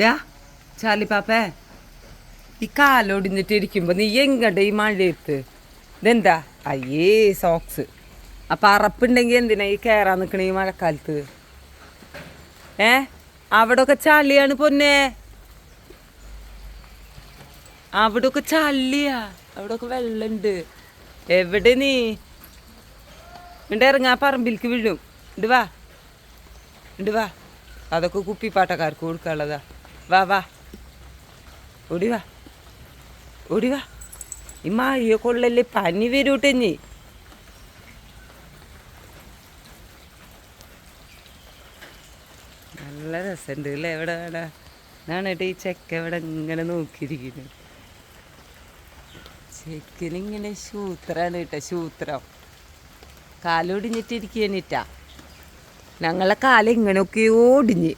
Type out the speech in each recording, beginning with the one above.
ഡാ ചാർലി പാപ്പേ, ഈ കാലൊടിഞ്ഞിട്ടിരിക്കുമ്പോ നീ എങ്ങടെ ഈ മഴയത്ത് ഇതെന്താ? അയ്യേ സോക്സ്. അപ്പം അറപ്പുണ്ടെങ്കിൽ എന്തിനാ ഈ കയറാൻ നിൽക്കണ ഈ മഴക്കാലത്ത്? അവിടൊക്കെ ചളിയാണ് പൊന്നെ, അവിടൊക്കെ ചള്ളിയാ, അവിടൊക്കെ വെള്ളമുണ്ട്. എവിടെ നീ ഇറങ്ങാ? പറമ്പിലേക്ക് വീഴും. ഇണ്ട് വാ, ഇണ്ട് വാ. അതൊക്കെ കുപ്പിപ്പാട്ടക്കാർക്ക് കൊടുക്കാനുള്ളതാ. വാ വാ, ഓടി വാ, ഓടി വാ. ഈ മഴ കൊള്ളല്ലേ, പനി വരൂട്ടെഞ്ഞി. നല്ല രസമുണ്ട് അല്ലേ? എവിടെ വേണ്ട എന്നാണ് കേട്ടോ ഈ ചെക്ക ഇവിടെ ഇങ്ങനെ നോക്കിയിരിക്കുന്നത്. ചെക്കനിങ്ങനെ ശൂത്രാണ് കേട്ടോ, ശൂത്രം. കാലൊടിഞ്ഞിട്ടിരിക്കാനിട്ടാ. ഞങ്ങളെ കാലം ഇങ്ങനെയൊക്കെ ഓടിഞ്ഞ്.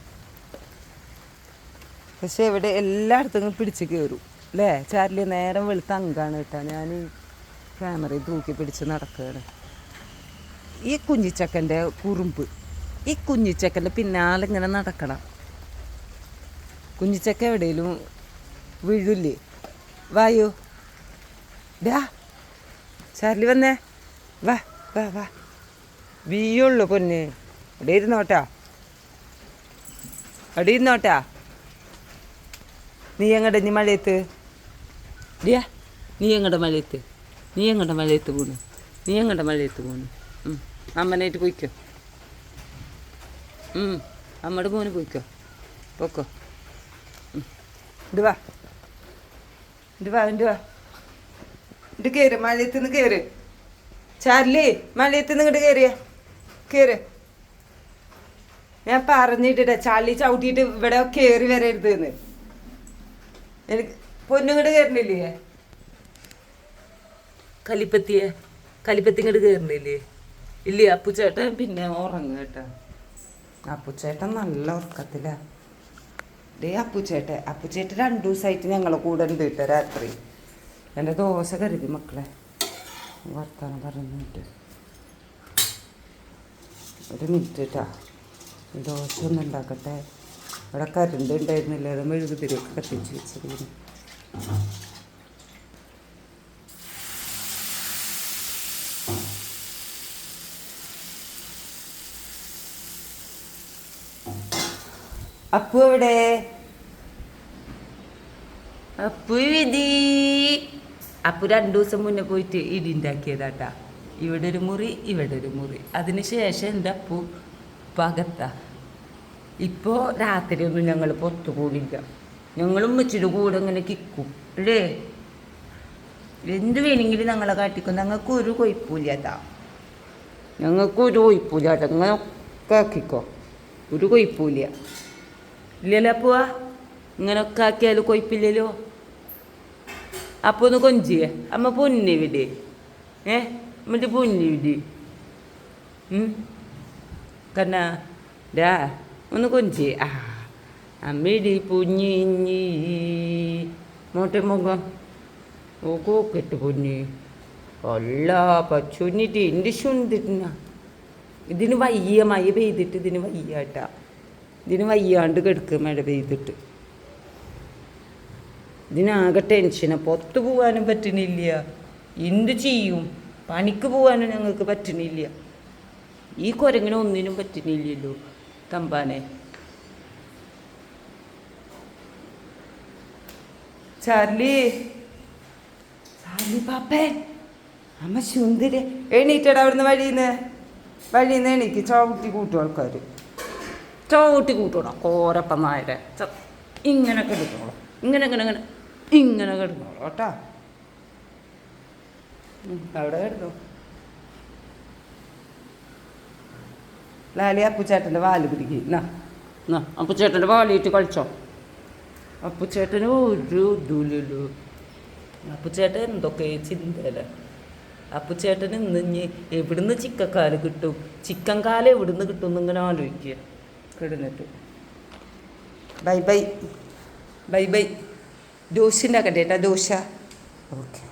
പക്ഷെ ഇവിടെ എല്ലായിടത്തും പിടിച്ച് കയറും അല്ലേ ചാർലി? നേരം വെളുത്ത അങ്കാണ് കേട്ടോ. ഞാൻ ക്യാമറയിൽ തൂക്കി പിടിച്ച് നടക്കുകയാണ്. ഈ കുഞ്ഞിച്ചക്കൻ്റെ കുറുമ്പ്, ഈ കുഞ്ഞിച്ചക്കൻ്റെ പിന്നാലെ ഇങ്ങനെ നടക്കണം. കുഞ്ഞിച്ചക്ക എവിടെയെങ്കിലും വീഴില്ലേ? വായോ ഡാ ചാർലി, വന്നേ, വാ വാ വാ. വീയുള്ളൂ പൊന്നെ. അവിടെ ഇരുന്നോട്ടാ, അവിടെ ഇരുന്നോട്ടാ. നീ എങ്ങടെ നീ മഴയത്ത്? ഡിയാ നീ എങ്ങടെ മഴയത്ത്? നീ എങ്ങടെ മഴയത്ത് പോണു? നീ എങ്ങടെ മഴയത്ത് പോണു? അമ്മനായിട്ട് പോയിക്കോ. അമ്മയുടെ മോന് പോയിക്കോ, പോക്കോ. ഇത് വാ, ഇത് വാ, ഇത് വാ, ഇത് കയറ്. മഴയത്ത് നിന്ന് കയറ് ചാർലി, മഴയത്ത് നിന്ന് ഇങ്ങോട്ട് കയറിയ കയറ്. ഞാൻ പറഞ്ഞിട്ടിട്ട ചളി ചവിട്ടിയിട്ട് ഇവിടെ കയറി വരരുത് എന്ന്. എനിക്ക് പൊന്നിങ്ങോട്ട് കയറണില്ലേ? കലിപ്പത്തി ഇങ്ങോട്ട് കയറണില്ലേ? ഇല്ലേ? അപ്പുച്ചേട്ടൻ പിന്നെ ഉറങ്ങുക കേട്ടോ. അപ്പുച്ചേട്ടൻ നല്ല ഉറക്കത്തിലാ. അപ്പുച്ചേട്ടൻ 2 ദിവസമായിട്ട് ഞങ്ങളെ കൂടെ ഉണ്ട് കേട്ടോ. രാത്രി എൻ്റെ ദോശ കരുതി മക്കളെ വർത്താനം പറഞ്ഞിട്ട്. ഒരു മിനിറ്റ് കേട്ടോ, ദോശ ഒന്നും ഉണ്ടാക്കട്ടെ. ഇവിടെ കരണ്ട് ഉണ്ടായിരുന്നില്ല, അത് മെഴുകുതിരിയൊക്കെ കത്തിച്ച് വെച്ചിരുന്നു. അപ്പു എവിടെ? അപ്പു വിധി. അപ്പു 2 ദിവസം മുന്നേ പോയിട്ട് ഇടി ഉണ്ടാക്കിയതാട്ടാ. ഇവിടെ ഒരു മുറി, ഇവിടെ ഒരു മുറി. അതിന് ശേഷം എൻ്റെ അപ്പു പകത്താ. ഇപ്പോൾ രാത്രിയൊന്നും ഞങ്ങൾ പുറത്തു കൂടില്ല. ഞങ്ങളും ഉമ്മച്ചിയുടെ കൂടെ ഇങ്ങനെ കിക്കും അല്ലേ? എന്ത് വേണമെങ്കിലും ഞങ്ങളെ കാട്ടിക്കും. ഞങ്ങൾക്കൊരു കൊയ്പ്പില്ലാട്ടാ, ഞങ്ങൾക്കൊരു കൊയ്പ്പില്ലാട്ട. ഇങ്ങനെ ഒക്കെ ആക്കിക്കോ, ഒരു കൊയ്പ്പില്ല. ഇല്ലല്ലോ അപ്പുവാ? ഇങ്ങനൊക്കെ ആക്കിയാലും കൊയ്പ്പില്ലല്ലോ. അപ്പോൾ ഒന്ന് കൊഞ്ചിയേ അമ്മ പൊന്നി വിട്. എന്നിട്ട് പൊന്നി വിട് കണ്ണാ. ഡാ ഒന്ന് കൊഞ്ചിയേ. അമ്മയിടി പൊഞ്ഞി മോട്ടെ മുഖം ഓക്കോ കെട്ട് പൊന്നി. അല്ല പച്ചൊന്നിട്ട് എൻ്റെ ചുണ്ടിരുന്ന. ഇതിന് വയ്യ, മഴ പെയ്തിട്ട് ഇതിന് വയ്യാട്ടാ. ഇതിന് വയ്യാണ്ട് കിടക്കുക മഴ പെയ്തിട്ട്. ഇതിനാകെ ടെൻഷന്. പുറത്ത് പോകാനും പറ്റണില്ല. എന്ത് ചെയ്യും? പണിക്ക് പോകാനും ഞങ്ങൾക്ക് പറ്റണില്ല. ഈ കുരങ്ങിന് ഒന്നിനും പറ്റണില്ലല്ലോ തമ്പാനെ. ചാർലി, ചാർലി പാപ്പേ, അമ്മ സുന്ദരി എണീറ്റടാ. അവിടുന്ന് വഴിന്ന് എണീക്ക്. ചവിട്ടി കൂട്ടും ആൾക്കാർ, ചവിട്ടി കൂട്ടൂടാ. കോരപ്പം നായരെ ഇങ്ങനെ കിടന്നോളൂ, ഇങ്ങനെ കിടന്നോളൂ കേട്ടാ. അവിടെ കിടന്നു. ലാലി അപ്പുച്ചേട്ടൻ്റെ വാല് പിടിക്കും. അപ്പുച്ചേട്ടൻ്റെ വാലിയിട്ട് കളിച്ചോ. അപ്പുച്ചേട്ടന് ഒരു ഇതുമില്ലല്ലോ. അപ്പുച്ചേട്ടൻ എന്തൊക്കെ ചിന്തയില്ല. അപ്പുച്ചേട്ടന് ഇന്ന് എവിടുന്ന് ചിക്കക്കാല് കിട്ടും, ചിക്കൻ കാല് എവിടുന്ന് കിട്ടും എന്നിങ്ങനെ ആലോചിക്കുക കിടന്നിട്ട്. Bye bye bye bye. Dosa ഉണ്ടാക്കട്ടെ ഏട്ടാ, ദോശ. ഓക്കെ.